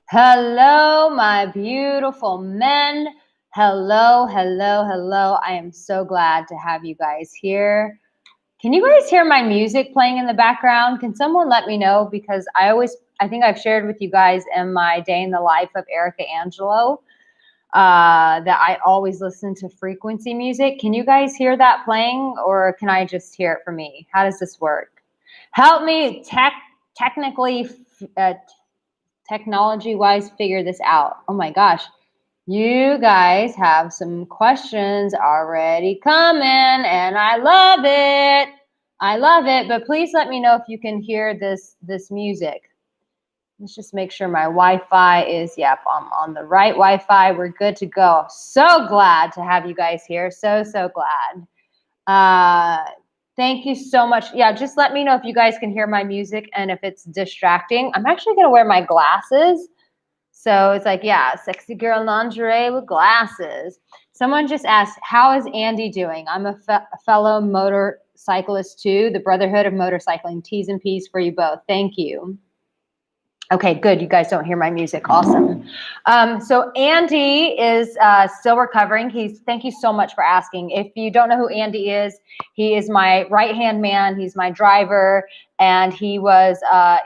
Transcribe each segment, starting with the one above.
Hello, my beautiful men. Hello, hello, hello. I am so glad to have you guys here. Can you guys hear my music playing in the background? Can someone let me know? Because I think I've shared with you guys in my day in the life of Arica Angelo that I always listen to frequency music. Can you guys hear that playing, or can I just hear it for me? How does this work? Help me technically technology-wise figure this out. Oh my gosh, you guys have some questions already coming, and I love it. I love it, but please let me know if you can hear this music. Let's just make sure my Wi-Fi is, yep, I'm on the right Wi-Fi. We're good to go. So glad to have you guys here. So glad. Thank you so much. Yeah, just let me know if you guys can hear my music and if it's distracting. I'm actually going to wear my glasses. So it's like, yeah, sexy girl lingerie with glasses. Someone just asked, how is Andy doing? I'm a fellow motorcyclist too. The Brotherhood of Motorcycling. T's and P's for you both. Thank you. Okay, good. You guys don't hear my music. Awesome. So Andy is still recovering. Thank you so much for asking. If you don't know who Andy is, he is my right-hand man. He's my driver, and he was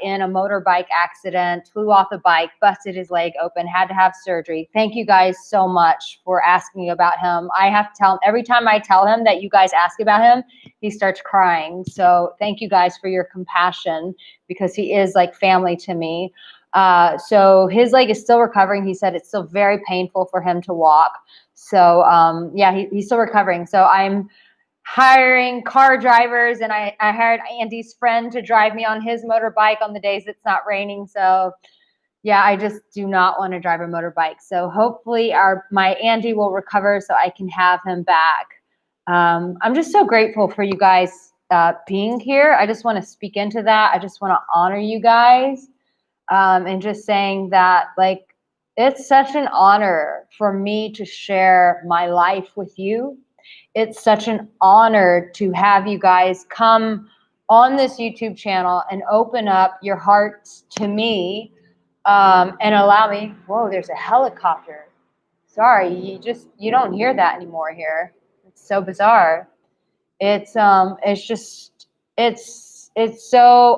in a motorbike accident, flew off the bike, busted his leg open, had to have surgery. Thank you guys so much for asking about him. I have to tell him, every time I tell him that you guys ask about him, he starts crying. So thank you guys for your compassion, because he is like family to me. So his leg is still recovering. He said it's still very painful for him to walk. So yeah, he's still recovering. So I'm hiring car drivers, and I hired Andy's friend to drive me on his motorbike on the days it's not raining. So yeah, I just do not want to drive a motorbike. So hopefully my Andy will recover so I can have him back. I'm just so grateful for you guys being here. I just want to speak into that. I just want to honor you guys, and just saying that, like, it's such an honor for me to share my life with you. It's such an honor to have you guys come on this YouTube channel and open up your hearts to me, and allow me. Whoa, there's a helicopter. Sorry, you don't hear that anymore here. It's so bizarre. It's so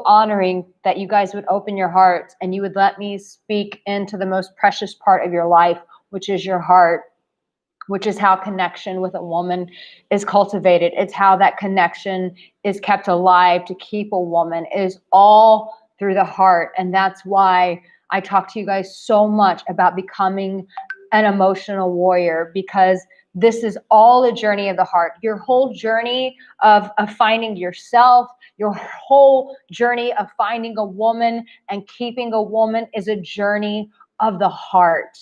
honoring that you guys would open your hearts and you would let me speak into the most precious part of your life, which is your heart, which is how connection with a woman is cultivated. It's how that connection is kept alive to keep a woman. It is all through the heart. And that's why I talk to you guys so much about becoming an emotional warrior, because this is all a journey of the heart. Your whole journey of finding yourself, your whole journey of finding a woman and keeping a woman is a journey of the heart.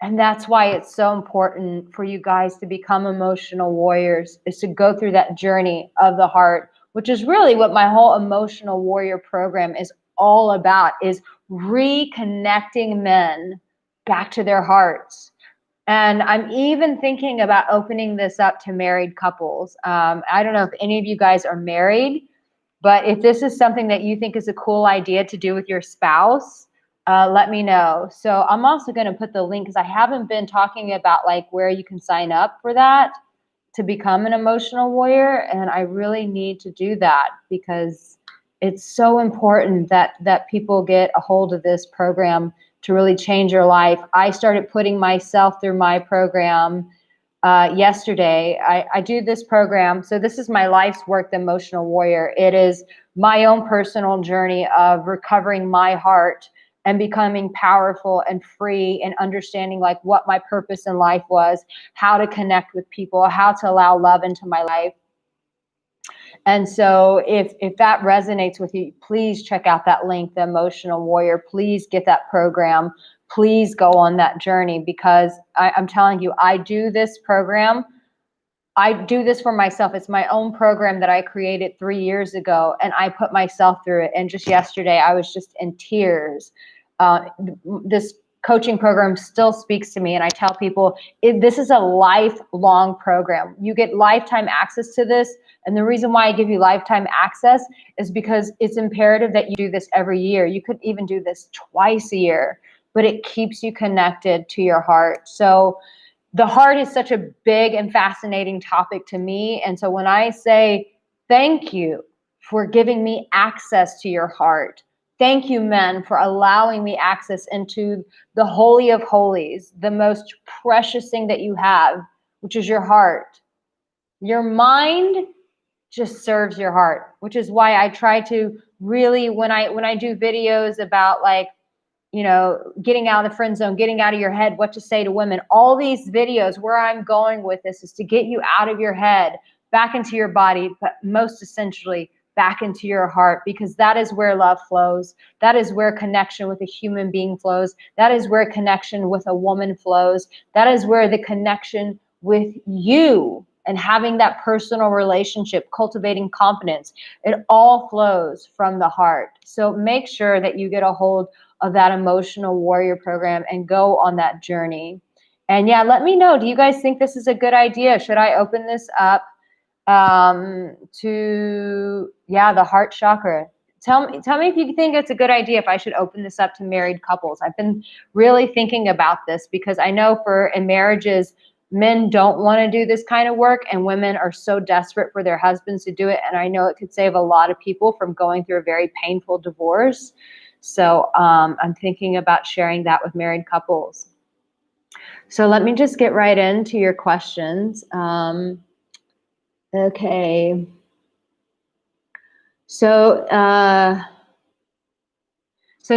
And that's why it's so important for you guys to become emotional warriors, is to go through that journey of the heart, which is really what my whole emotional warrior program is all about, is reconnecting men back to their hearts. And I'm even thinking about opening this up to married couples. I don't know if any of you guys are married, but if this is something that you think is a cool idea to do with your spouse, let me know. So I'm also going to put the link, because I haven't been talking about like where you can sign up for that to become an emotional warrior. And I really need to do that, because it's so important that people get a hold of this program to really change your life. I started putting myself through my program yesterday. I do this program. So this is my life's work, the Emotional Warrior. It is my own personal journey of recovering my heart and becoming powerful and free, and understanding like what my purpose in life was, how to connect with people, how to allow love into my life. And so if that resonates with you, please check out that link, the Emotional Warrior. Please get that program. Please go on that journey, because I'm telling you, I do this program. I do this for myself. It's my own program that I created 3 years ago, and I put myself through it. And just yesterday, I was just in tears. This coaching program still speaks to me, and I tell people this is a lifelong program. You get lifetime access to this, And the reason why I give you lifetime access is because it's imperative that you do this every year. You could even do this twice a year, but it keeps you connected to your heart. So the heart is such a big and fascinating topic to me. And so when I say thank you for giving me access to your heart, thank you, men, for allowing me access into the holy of holies, the most precious thing that you have, which is your heart. Your mind just serves your heart, which is why I try to really, when I do videos about like, you know, getting out of the friend zone, getting out of your head, what to say to women, all these videos, where I'm going with this is to get you out of your head, back into your body, but most essentially back into your heart, because that is where love flows. That is where connection with a human being flows. That is where connection with a woman flows. That is where the connection with you and having that personal relationship, cultivating confidence, it all flows from the heart. So make sure that you get a hold of that emotional warrior program and go on that journey. And yeah, let me know. Do you guys think this is a good idea? Should I open this up to the heart chakra? Tell me if you think it's a good idea if I should open this up to married couples. I've been really thinking about this because I know in marriages, men don't want to do this kind of work and women are so desperate for their husbands to do it. And I know it could save a lot of people from going through a very painful divorce. So I'm thinking about sharing that with married couples. So let me just get right into your questions. Okay. So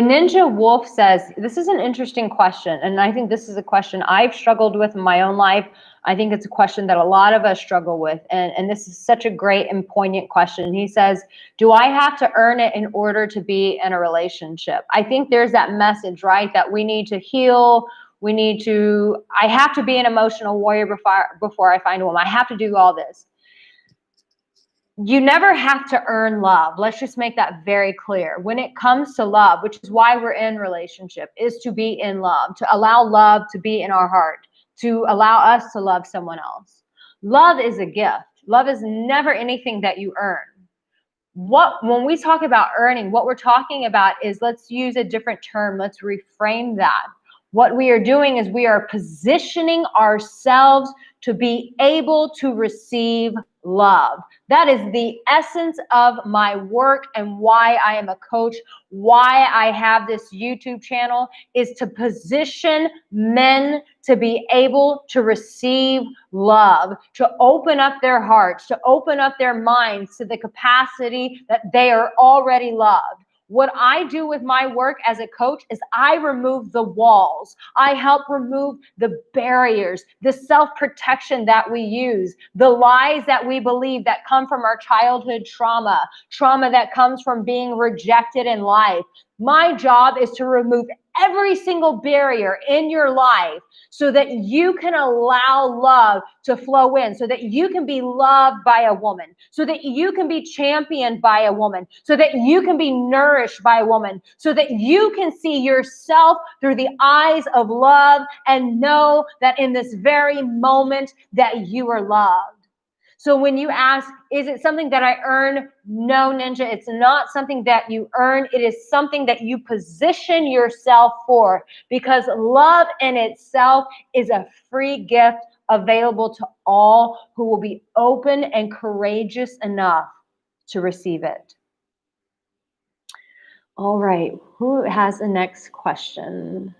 Ninja Wolf says, this is an interesting question. And I think this is a question I've struggled with in my own life. I think it's a question that a lot of us struggle with. And this is such a great and poignant question. He says, do I have to earn it in order to be in a relationship? I think there's that message, right? That we need to heal. I have to be an emotional warrior before I find a woman. I have to do all this. You never have to earn love. Let's just make that very clear. When it comes to love, which is why we're in relationship, is to be in love, to allow love to be in our heart, to allow us to love someone else. Love is a gift. Love is never anything that you earn. When we talk about earning, what we're talking about is, let's use a different term. Let's reframe that. What we are doing is we are positioning ourselves to be able to receive love. That is the essence of my work and why I am a coach, why I have this YouTube channel, is to position men to be able to receive love, to open up their hearts, to open up their minds to the capacity that they are already loved. What I do with my work as a coach is I remove the walls. I help remove the barriers, the self-protection that we use, the lies that we believe that come from our childhood trauma that comes from being rejected in life. My job is to remove every single barrier in your life so that you can allow love to flow in, so that you can be loved by a woman, so that you can be championed by a woman, so that you can be nourished by a woman, so that you can see yourself through the eyes of love and know that in this very moment that you are loved. So when you ask, is it something that I earn? No, Ninja, it's not something that you earn. It is something that you position yourself for, because love in itself is a free gift available to all who will be open and courageous enough to receive it. All right, who has the next question?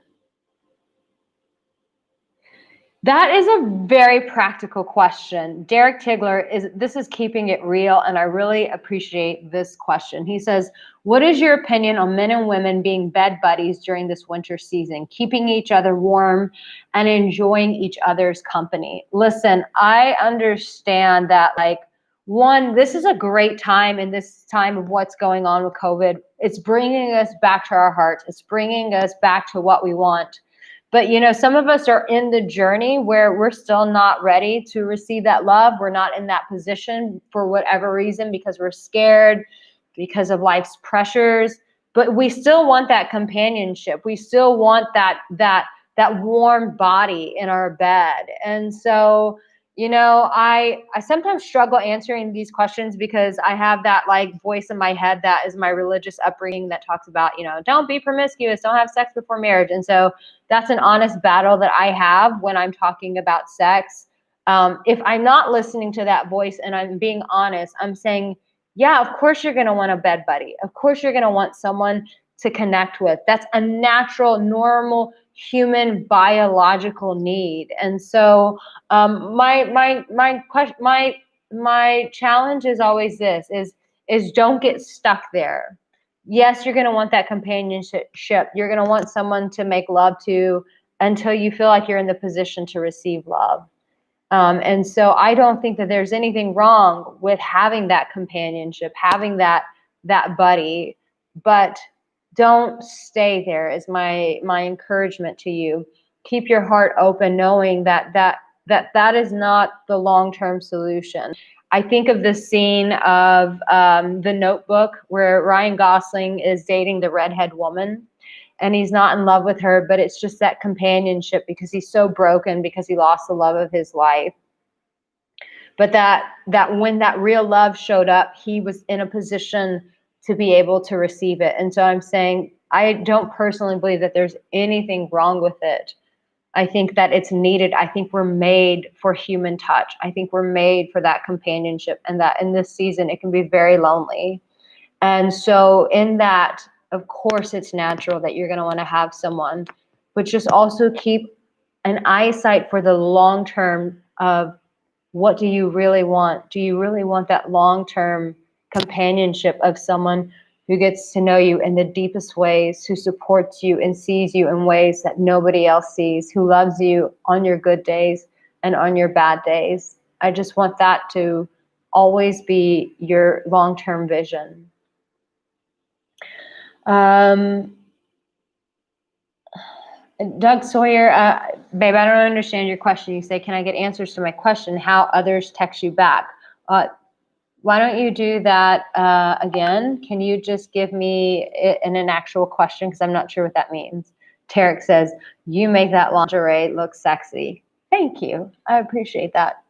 That is a very practical question. Derek Tigler this is keeping it real, and I really appreciate this question. He says, what is your opinion on men and women being bed buddies during this winter season, keeping each other warm and enjoying each other's company? Listen, I understand that, this is a great time in this time of what's going on with COVID. It's bringing us back to our hearts. It's bringing us back to what we want. But, some of us are in the journey where we're still not ready to receive that love. We're not in that position for whatever reason, because we're scared, because of life's pressures. But we still want that companionship. We still want that warm body in our bed. And so, You know, I sometimes struggle answering these questions because I have that like voice in my head that is my religious upbringing that talks about, you know, don't be promiscuous, don't have sex before marriage. And so that's an honest battle that I have when I'm talking about sex. If I'm not listening to that voice and I'm being honest, I'm saying, yeah, of course you're going to want a bed buddy. Of course you're going to want someone to connect with. That's a natural, normal human biological need. And so my challenge is always this: is don't get stuck there. Yes, you're going to want that companionship. You're going to want someone to make love to until you feel like you're in the position to receive love. And so I don't think that there's anything wrong with having that companionship, having that buddy, but don't stay there is my encouragement to you. Keep your heart open, knowing that is not the long-term solution. I think of the scene of The Notebook where Ryan Gosling is dating the redhead woman and he's not in love with her, but it's just that companionship because he's so broken because he lost the love of his life. But that when that real love showed up, he was in a position to be able to receive it. And so I'm saying I don't personally believe that there's anything wrong with it. I think that it's needed. I think we're made for human touch. I think we're made for that companionship, and that in this season it can be very lonely. And so in that, of course, it's natural that you're going to want to have someone, but just also keep an eyesight for the long term of what do you really want? Do you really want that long-term companionship of someone who gets to know you in the deepest ways, who supports you and sees you in ways that nobody else sees, who loves you on your good days and on your bad days? I just want that to always be your long-term vision. Doug Sawyer, babe, I don't understand your question. You say, can I get answers to my question? How others text you back? Why don't you do that again? Can you just give me an actual question? Because I'm not sure what that means. Tarek says, you make that lingerie look sexy. Thank you. I appreciate that.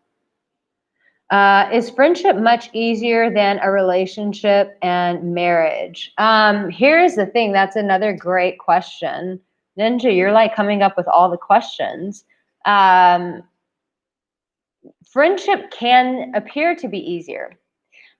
Is friendship much easier than a relationship and marriage? Here's the thing. That's another great question. Ninja, you're like coming up with all the questions. Friendship can appear to be easier.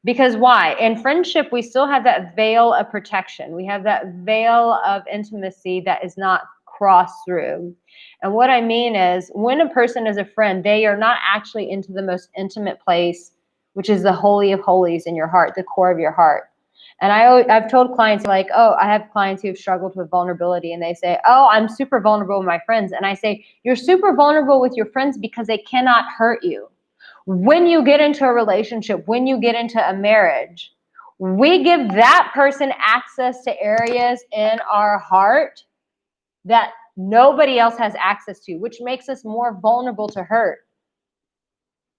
Because why? In friendship, we still have that veil of protection. We have that veil of intimacy that is not crossed through. And what I mean is when a person is a friend, they are not actually into the most intimate place, which is the holy of holies in your heart, the core of your heart. And I've told clients like, oh, I have clients who have struggled with vulnerability and they say, oh, I'm super vulnerable with my friends. And I say, you're super vulnerable with your friends because they cannot hurt you. When you get into a relationship, when you get into a marriage, we give that person access to areas in our heart that nobody else has access to, which makes us more vulnerable to hurt.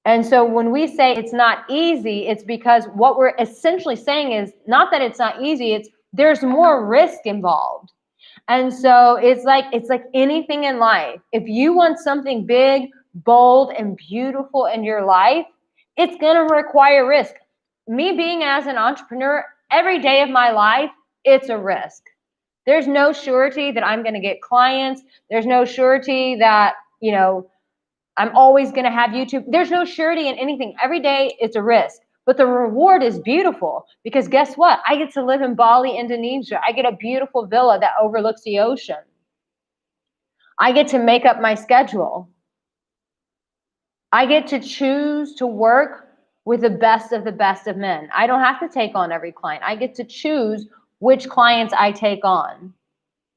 And so when we say it's not easy, it's because what we're essentially saying is not that it's not easy, it's there's more risk involved. And so it's like anything in life. If you want something big, bold, and beautiful in your life, it's going to require risk. Me being as an entrepreneur, every day of my life, it's a risk. There's no surety that I'm going to get clients. There's no surety that, you know, I'm always going to have YouTube. There's no surety in anything. Every day it's a risk. But the reward is beautiful because guess what? I get to live in Bali, Indonesia. I get a beautiful villa that overlooks the ocean. I get to make up my schedule. I get to choose to work with the best of men. I don't have to take on every client. I get to choose which clients I take on.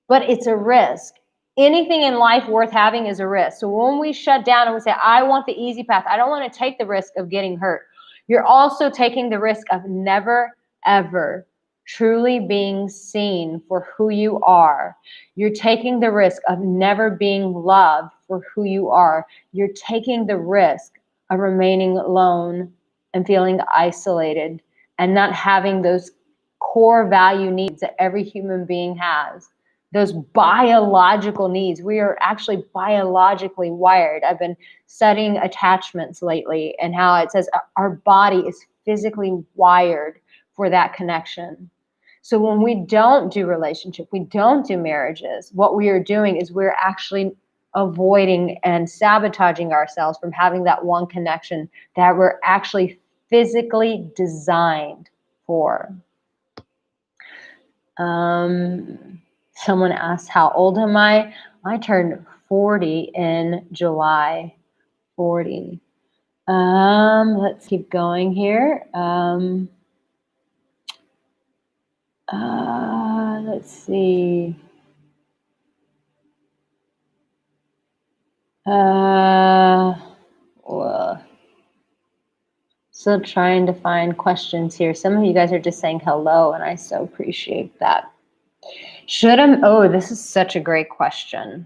But it's a risk. Anything in life worth having is a risk. So when we shut down and we say, I want the easy path, I don't want to take the risk of getting hurt. You're also taking the risk of never, ever truly being seen for who you are. You're taking the risk of never being loved for who you are. You're taking the risk of remaining alone and feeling isolated and not having those core value needs that every human being has. those biological needs. We are actually biologically wired. I've been studying attachments lately and how it says our body is physically wired for that connection. So when we don't do relationship, we don't do marriages, what we are doing is we're actually avoiding and sabotaging ourselves from having that one connection that we're actually physically designed for. Someone asked, how old am I? I turned 40 in July. 40. Let's keep going here. Let's see. Well, still trying to find questions here. Some of you guys are just saying hello, and I so appreciate that. Oh, this is such a great question.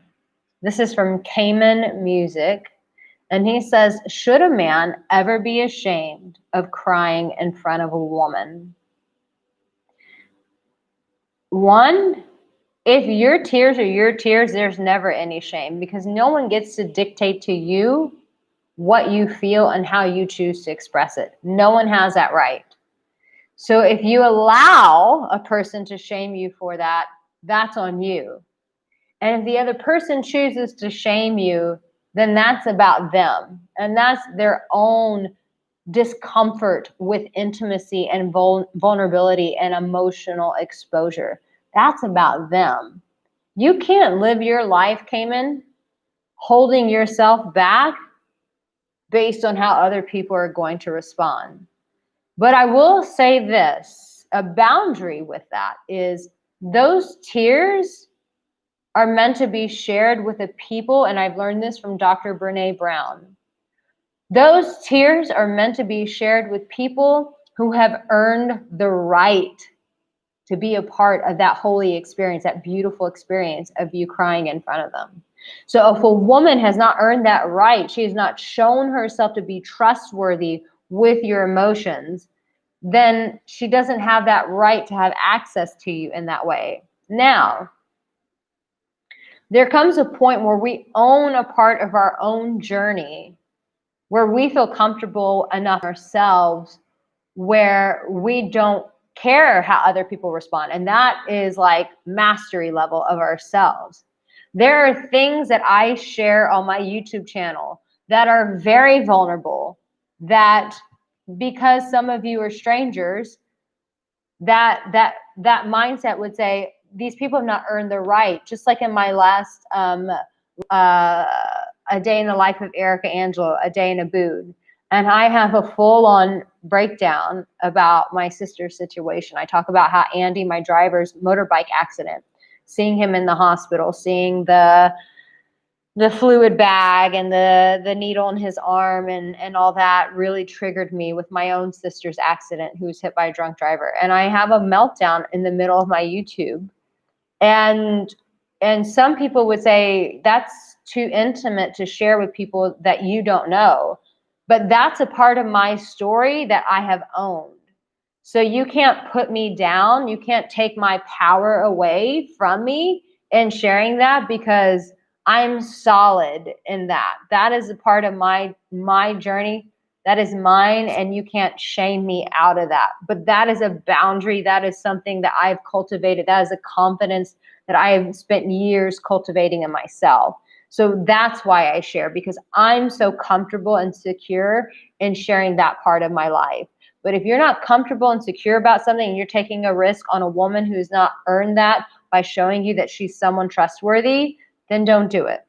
This is from Cayman Music. And he says, should a man ever be ashamed of crying in front of a woman? One, if your tears are your tears, there's never any shame, because no one gets to dictate to you what you feel and how you choose to express it. No one has that right. So if you allow a person to shame you for that, that's on you. And if the other person chooses to shame you, then that's about them. And that's their own discomfort with intimacy and vulnerability and emotional exposure. That's about them. You can't live your life, Cayman, holding yourself back based on how other people are going to respond. But I will say this, a boundary with that is those tears are meant to be shared with the people, and I've learned this from Dr. Brene Brown. Those tears are meant to be shared with people who have earned the right to be a part of that holy experience, that beautiful experience of you crying in front of them. So if a woman has not earned that right, she has not shown herself to be trustworthy with your emotions, then she doesn't have that right to have access to you in that way. Now, there comes a point where we own a part of our own journey, where we feel comfortable enough ourselves, where we don't care how other people respond. And that is like mastery level of ourselves. There are things that I share on my YouTube channel that are very vulnerable, that because some of you are strangers, that mindset would say, these people have not earned the right. Just like in my last A Day in the Life of Arica, Angelo, A Day in a Boot. And I have a full-on breakdown about my sister's situation. I talk about how Andy, my driver's motorbike accident, seeing him in the hospital, seeing the fluid bag and the needle in his arm and all that really triggered me with my own sister's accident, who was hit by a drunk driver. And I have a meltdown in the middle of my YouTube. And some people would say that's too intimate to share with people that you don't know. But that's a part of my story that I have owned. So you can't put me down. You can't take my power away from me in sharing that, because I'm solid in that. That is a part of my journey. That is mine, and you can't shame me out of that. But that is a boundary. That is something that I've cultivated. That is a confidence that I have spent years cultivating in myself. So that's why I share, because I'm so comfortable and secure in sharing that part of my life. But if you're not comfortable and secure about something, and you're taking a risk on a woman who's not earned that by showing you that she's someone trustworthy, then don't do it.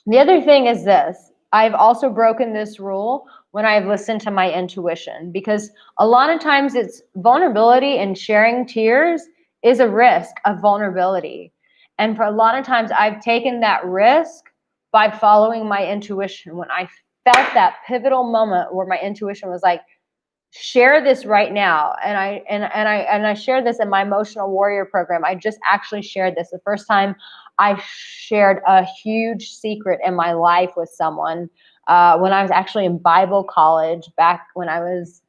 The other thing is this. I've also broken this rule when I've listened to my intuition, because a lot of times it's vulnerability, and sharing tears is a risk of vulnerability. And for a lot of times I've taken that risk by following my intuition. When I felt that pivotal moment where my intuition was like, share this right now. And I shared this in my emotional warrior program. I just actually shared this the first time I shared a huge secret in my life with someone when I was actually in Bible college back when I was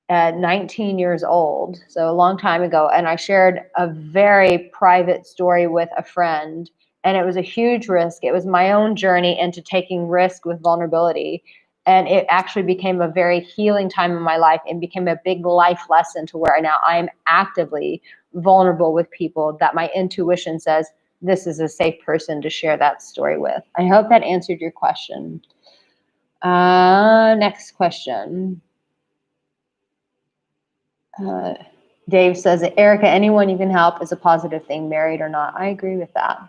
at 19 years old, so a long time ago, and I shared a very private story with a friend, and it was a huge risk. It was my own journey into taking risk with vulnerability, and it actually became a very healing time in my life and became a big life lesson to where now I am actively vulnerable with people that my intuition says this is a safe person to share that story with. I hope that answered your question. Next question. Dave says, Arica, anyone you can help is a positive thing, married or not. I agree with that.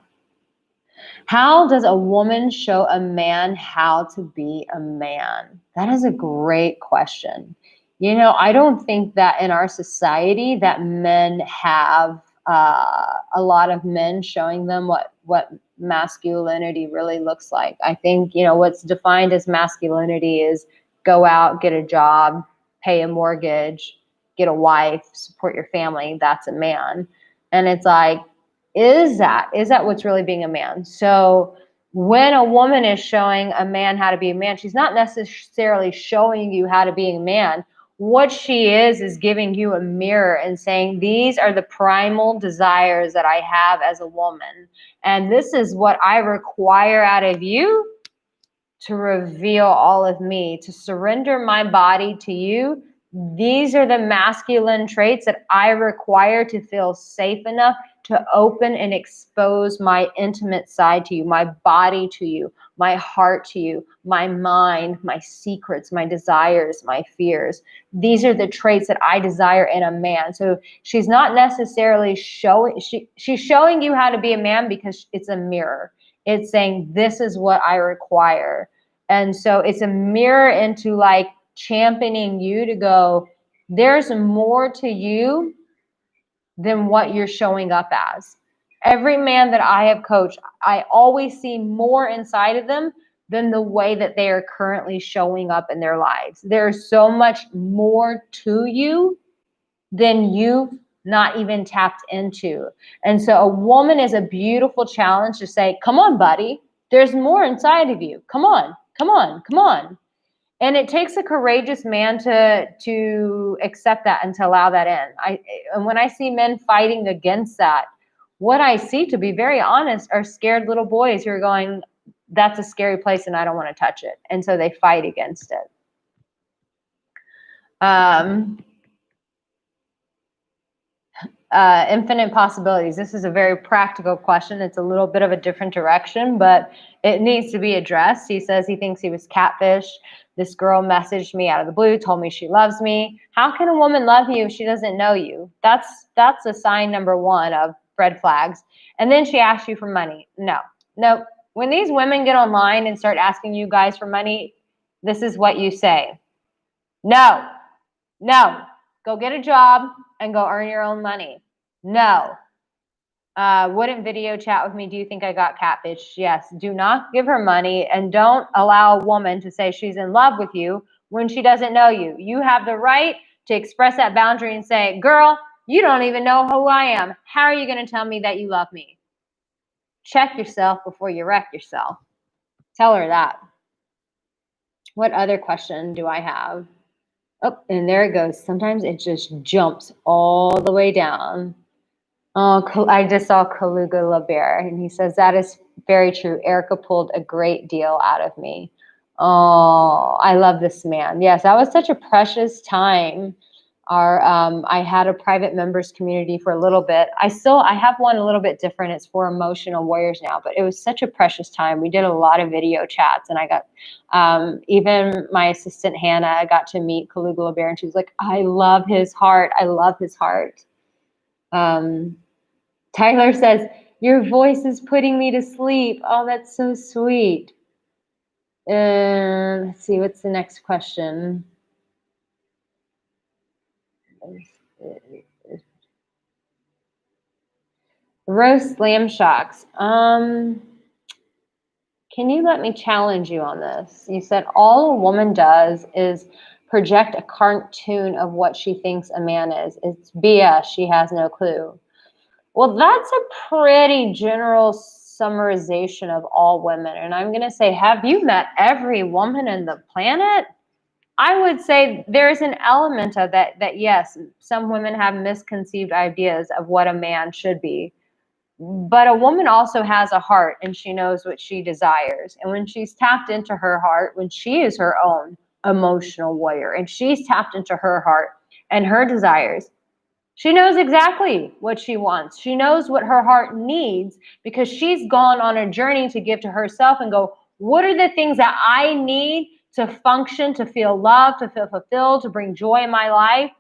How does a woman show a man how to be a man? That is a great question. You know, I don't think that in our society that men have a lot of men showing them what masculinity really looks like. I think, you know, what's defined as masculinity is go out, get a job, pay a mortgage, get a wife, support your family. That's a man. And it's like, is that what's really being a man? So when a woman is showing a man how to be a man, she's not necessarily showing you how to be a man. What she is giving you a mirror and saying, these are the primal desires that I have as a woman. And this is what I require out of you to reveal all of me, to surrender my body to you. These are the masculine traits that I require to feel safe enough to open and expose my intimate side to you, my body to you, my heart to you, my mind, my secrets, my desires, my fears. These are the traits that I desire in a man. So she's not necessarily showing, she's showing you how to be a man because it's a mirror. It's saying, this is what I require. And so it's a mirror into like championing you to go, there's more to you than what you're showing up as. Every man that I have coached, I always see more inside of them than the way that they are currently showing up in their lives. There's so much more to you than you've not even tapped into. And so a woman is a beautiful challenge to say, come on, buddy, there's more inside of you. Come on, come on, come on. And it takes a courageous man to accept that and to allow that in. And when I see men fighting against that, what I see, to be very honest, are scared little boys who are going, that's a scary place and I don't want to touch it. And so they fight against it. Infinite possibilities. This is a very practical question. It's a little bit of a different direction, but it needs to be addressed. He says he thinks he was catfished. This girl messaged me out of the blue, told me she loves me. How can a woman love you if she doesn't know you? That's a sign number one of red flags. And then she asked you for money. No. When these women get online and start asking you guys for money, this is what you say. No. Go get a job and go earn your own money. No. Wouldn't video chat with me. Do you think I got catfished? Yes. Do not give her money, and don't allow a woman to say she's in love with you when she doesn't know you. You have the right to express that boundary and say, girl, you don't even know who I am. How are you going to tell me that you love me? Check yourself before you wreck yourself. Tell her that. What other question do I have? Oh, and there it goes. Sometimes it just jumps all the way down. Oh, I just saw Kaluga LaBear, and he says, that is very true. Arica pulled a great deal out of me. Oh, I love this man. Yes, that was such a precious time. I had a private members community for a little bit. I have one a little bit different. It's for emotional warriors now, but it was such a precious time. We did a lot of video chats, and I got, even my assistant, Hannah, got to meet Kaluga LaBear, and she was like, I love his heart. I love his heart. Tyler says, your voice is putting me to sleep. Oh, that's so sweet. Let's see, what's the next question? Roast lamb shocks. Can you let me challenge you on this? You said all a woman does is project a cartoon of what she thinks a man is. It's BS. She has no clue. Well, that's a pretty general summarization of all women. And I'm going to say, have you met every woman in the planet? I would say there's an element of that yes, some women have misconceived ideas of what a man should be. But a woman also has a heart and she knows what she desires. And when she's tapped into her heart, when she is her own emotional warrior and she's tapped into her heart and her desires, she knows exactly what she wants. She knows what her heart needs because she's gone on a journey to give to herself and go, what are the things that I need to function, to feel loved, to feel fulfilled, to bring joy in my life?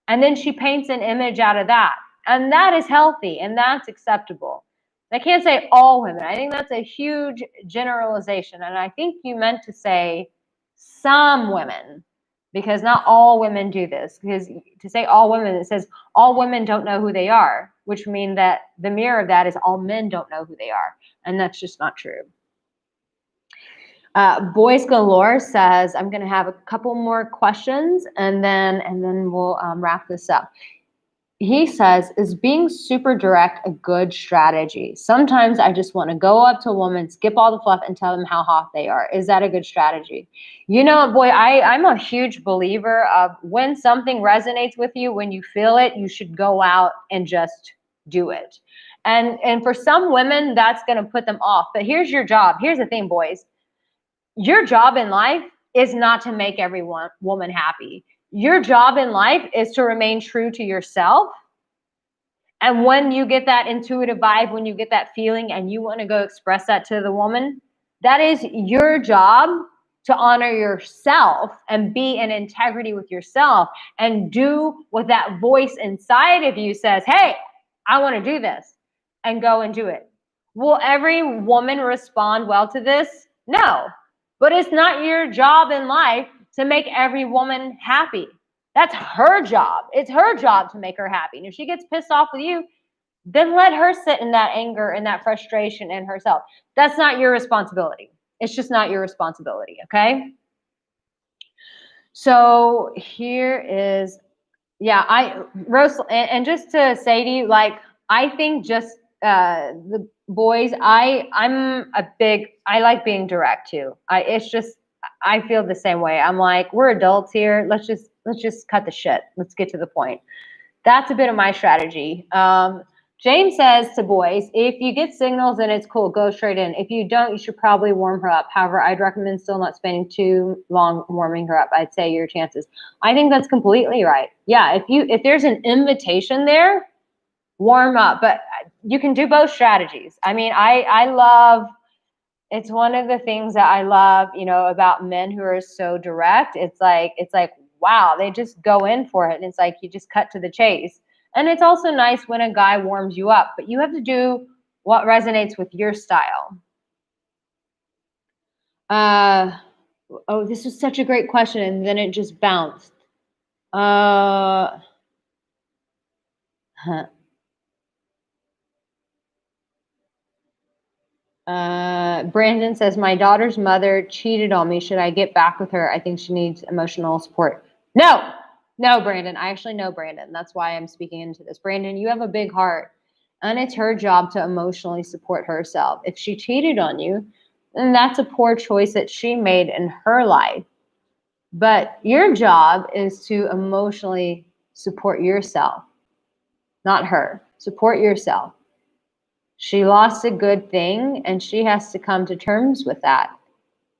And then she paints an image out of that. And that is healthy and that's acceptable. I can't say all women. I think that's a huge generalization. And I think you meant to say some women, because not all women do this. Because to say all women, it says all women don't know who they are, which means that the mirror of that is all men don't know who they are. And that's just not true. Boys Galore says, I'm going to have a couple more questions and then we'll wrap this up. He says, is being super direct a good strategy? Sometimes I just want to go up to a woman, skip all the fluff, and tell them how hot they are. Is that a good strategy? You know, boy, I'm a huge believer of when something resonates with you, when you feel it, you should go out and just do it. And for some women, that's going to put them off. But here's your job. Here's the thing, boys. Your job in life is not to make every woman happy. Your job in life is to remain true to yourself. And when you get that intuitive vibe, when you get that feeling and you want to go express that to the woman, that is your job to honor yourself and be in integrity with yourself and do what that voice inside of you says, hey, I want to do this, and go and do it. Will every woman respond well to this? No. But it's not your job in life to make every woman happy. That's her job. It's her job to make her happy. And if she gets pissed off with you, then let her sit in that anger and that frustration in herself. That's not your responsibility. It's just not your responsibility, okay? So here is, Rose, and just to say to you, like, I think just the boys, I like being direct too. I feel the same way. I'm like, we're adults here. Let's just cut the shit. Let's get to the point. That's a bit of my strategy. James says to boys, if you get signals, then it's cool. Go straight in. If you don't, you should probably warm her up. However, I'd recommend still not spending too long warming her up. I'd say your chances. I think that's completely right. Yeah, if there's an invitation there, warm up. But you can do both strategies. I mean, I love, it's one of the things that I love, about men who are so direct. It's like, wow, they just go in for it. And it's like, you just cut to the chase. And it's also nice when a guy warms you up, but you have to do what resonates with your style. This was such a great question, and then it just bounced. Brandon says, my daughter's mother cheated on me. Should I get back with her? I think she needs emotional support. No, Brandon. I actually know Brandon. That's why I'm speaking into this. Brandon, you have a big heart, and it's her job to emotionally support herself. If she cheated on you, then that's a poor choice that she made in her life. But your job is to emotionally support yourself, not her. Support yourself. She lost a good thing, and she has to come to terms with that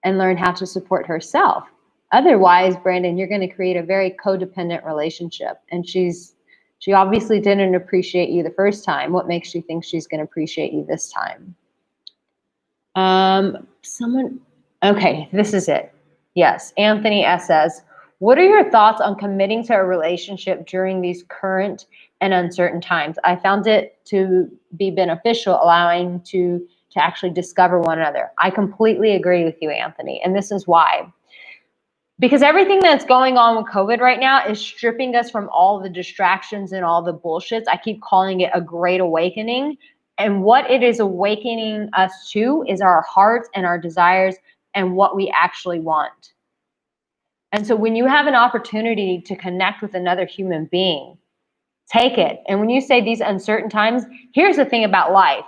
and learn how to support herself. Otherwise, Brandon, you're going to create a very codependent relationship. And she obviously didn't appreciate you the first time. What makes you think she's going to appreciate you this time? Okay, this is it. Yes, Anthony S. says, what are your thoughts on committing to a relationship during these current and uncertain times? I found it to be beneficial, allowing to actually discover one another. I completely agree with you, Anthony. And this is why. Because everything that's going on with COVID right now is stripping us from all the distractions and all the bullshits. I keep calling it a great awakening. And what it is awakening us to is our hearts and our desires and what we actually want. And so when you have an opportunity to connect with another human being, take it. And when you say these uncertain times, here's the thing about life.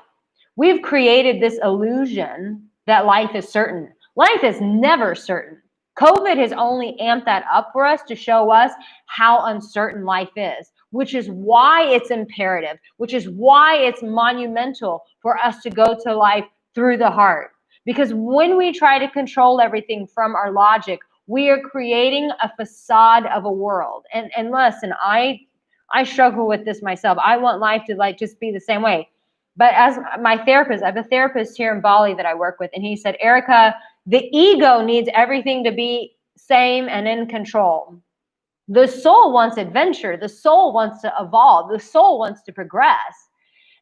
We've created this illusion that life is certain. Life is never certain. COVID has only amped that up for us to show us how uncertain life is, which is why it's imperative, which is why it's monumental for us to go to life through the heart. Because when we try to control everything from our logic, we are creating a facade of a world. And listen, I struggle with this myself. I want life to like just be the same way. But as my therapist, I have a therapist here in Bali that I work with, and he said, Arica, the ego needs everything to be same and in control. The soul wants adventure. The soul wants to evolve. The soul wants to progress.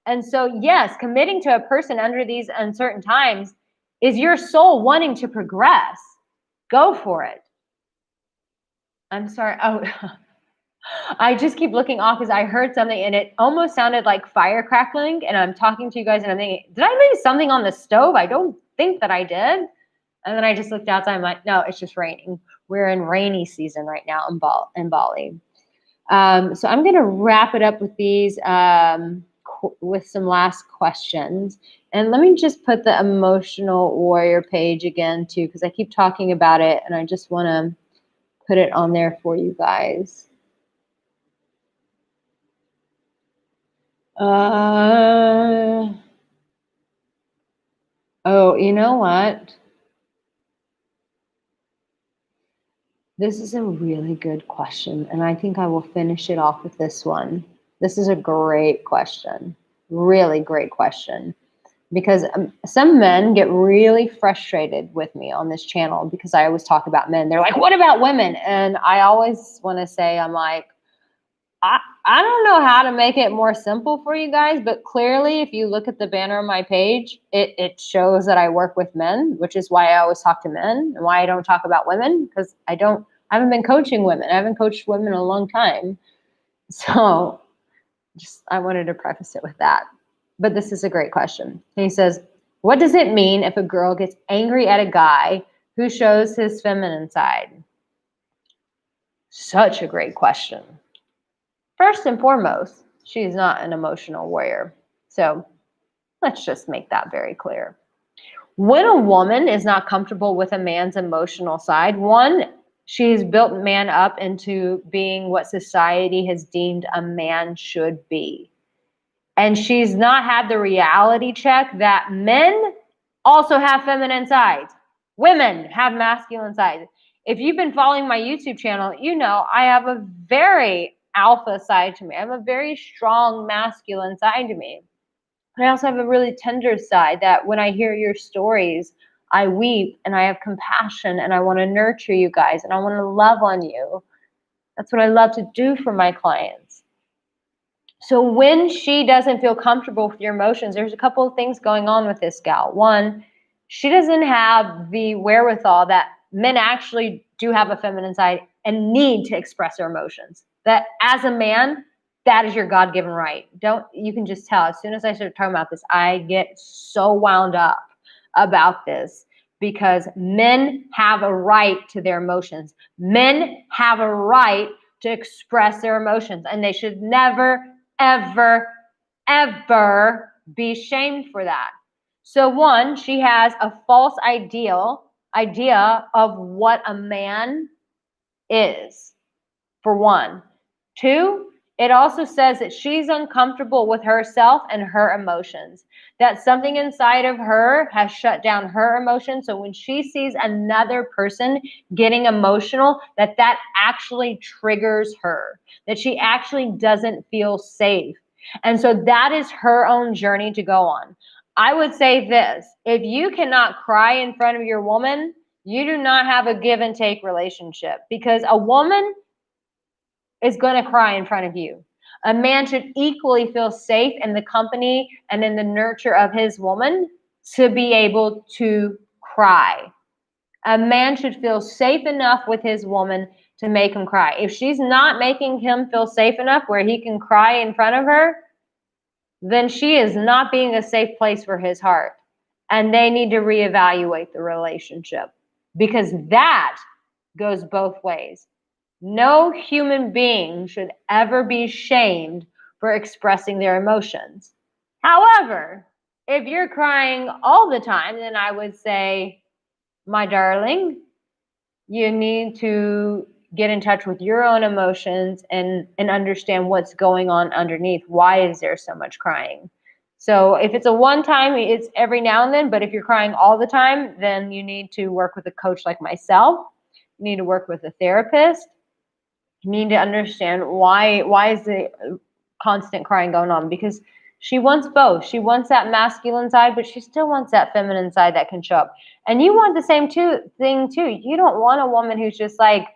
And so, yes, committing to a person under these uncertain times is your soul wanting to progress. Go for it. I'm sorry. Oh, I just keep looking off because I heard something and it almost sounded like fire crackling. And I'm talking to you guys and I'm thinking, did I leave something on the stove? I don't think that I did. And then I just looked outside. I'm like, no, it's just raining. We're in rainy season right now in Bali. So I'm going to wrap it up with these, with some last questions. And let me just put the emotional warrior page again too, because I keep talking about it and I just want to put it on there for you guys. Oh, you know what? This is a really good question, and I think I will finish it off with this one. This is a great question, really great question, because some men get really frustrated with me on this channel because I always talk about men. They're like, what about women? And I always want to say, I'm like, I don't know how to make it more simple for you guys, but clearly if you look at the banner on my page, it shows that I work with men, which is why I always talk to men and why I don't talk about women, because I haven't been coaching women. I haven't coached women in a long time. So I wanted to preface it with that. But this is a great question. And he says, what does it mean if a girl gets angry at a guy who shows his feminine side? Such a great question. First and foremost, she's not an emotional warrior. So let's just make that very clear. When a woman is not comfortable with a man's emotional side, one, she's built man up into being what society has deemed a man should be. And she's not had the reality check that men also have feminine sides. Women have masculine sides. If you've been following my YouTube channel, you know I have a very alpha side to me. I have a very strong masculine side to me. But I also have a really tender side that when I hear your stories, I weep and I have compassion and I want to nurture you guys and I want to love on you. That's what I love to do for my clients. So when she doesn't feel comfortable with your emotions, there's a couple of things going on with this gal. One, she doesn't have the wherewithal that men actually do have a feminine side and need to express their emotions. That as a man, that is your God-given right. You can just tell as soon as I start talking about this, I get so wound up about this because men have a right to their emotions. Men have a right to express their emotions and they should never, ever, ever be shamed for that. So one, she has a false idea of what a man is, for one. Two, it also says that she's uncomfortable with herself and her emotions. That something inside of her has shut down her emotions. So when she sees another person getting emotional, that actually triggers her, that she actually doesn't feel safe. And so that is her own journey to go on. I would say this, if you cannot cry in front of your woman, you do not have a give and take relationship, because a woman is going to cry in front of you. A man should equally feel safe in the company and in the nurture of his woman to be able to cry. A man should feel safe enough with his woman to make him cry. If she's not making him feel safe enough where he can cry in front of her, then she is not being a safe place for his heart. And they need to reevaluate the relationship, because that goes both ways. No human being should ever be shamed for expressing their emotions. However, if you're crying all the time, then I would say, my darling, You need to get in touch with your own emotions and understand what's going on underneath. Why is there so much crying? So if it's a one time, it's every now and then, but if you're crying all the time, then you need to work with a coach like myself. You need to work with a therapist. You need to understand why is the constant crying going on, because she wants both. She wants that masculine side, but she still wants that feminine side that can show up. And you want the same thing too. You don't want a woman who's just like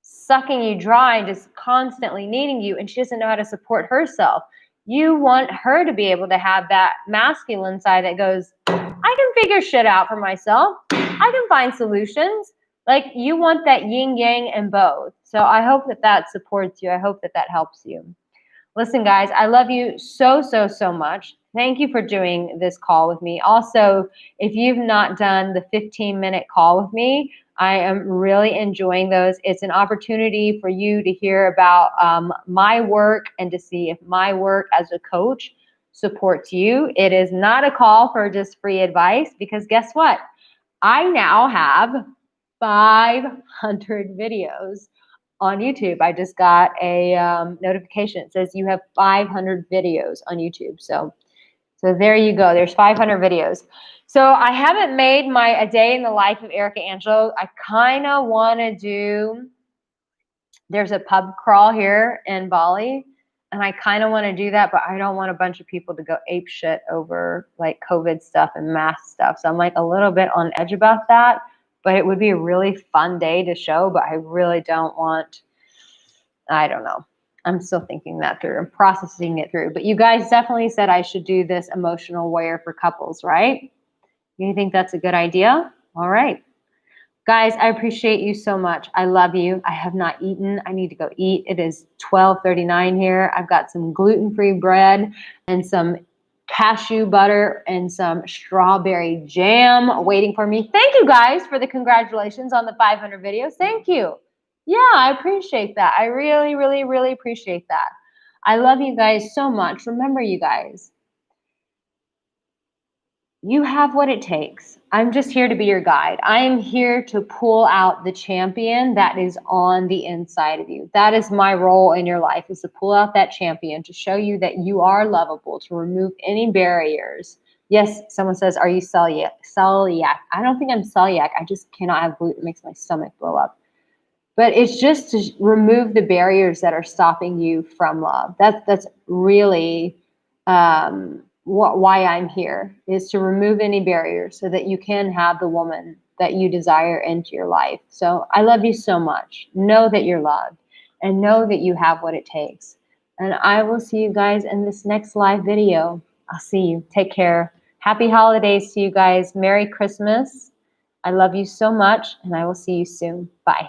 sucking you dry and just constantly needing you, and she doesn't know how to support herself. You want her to be able to have that masculine side that goes, I can figure shit out for myself. I can find solutions. Like, you want that yin yang and both. So I hope that supports you. I hope that helps you. Listen, guys, I love you so, so, so much. Thank you for doing this call with me. Also, if you've not done the 15-minute call with me, I am really enjoying those. It's an opportunity for you to hear about my work and to see if my work as a coach supports you. It is not a call for just free advice, because guess what? I now have 500 videos on YouTube. I just got a notification. It says you have 500 videos on YouTube. So there you go. There's 500 videos. So I haven't made a day in the life of Arica Angelo. I kind of want to do, there's a pub crawl here in Bali, and I kind of want to do that, but I don't want a bunch of people to go ape shit over like COVID stuff and mask stuff. So I'm like a little bit on edge about that, but it would be a really fun day to show, but I really don't want, I don't know. I'm still thinking that through and processing it through. But you guys definitely said I should do this emotional warrior for couples, right? You think that's a good idea? All right. Guys, I appreciate you so much. I love you. I have not eaten. I need to go eat. It is 12:39 here. I've got some gluten-free bread and some cashew butter and some strawberry jam waiting for me. Thank you guys for the congratulations on the 500 videos. Thank you. Yeah, I appreciate that. I really, really, really appreciate that. I love you guys so much. Remember, you guys, you have what it takes. I'm just here to be your guide. I am here to pull out the champion that is on the inside of you. That is my role in your life, is to pull out that champion, to show you that you are lovable, to remove any barriers. Yes, someone says, are you celiac? I don't think I'm celiac. I just cannot have gluten. It makes my stomach blow up. But it's just to remove the barriers that are stopping you from love. That's really why I'm here, is to remove any barriers so that you can have the woman that you desire into your life. So I love you so much. Know that you're loved and know that you have what it takes. And I will see you guys in this next live video. I'll see you. Take care. Happy holidays to you guys. Merry Christmas. I love you so much, and I will see you soon. Bye.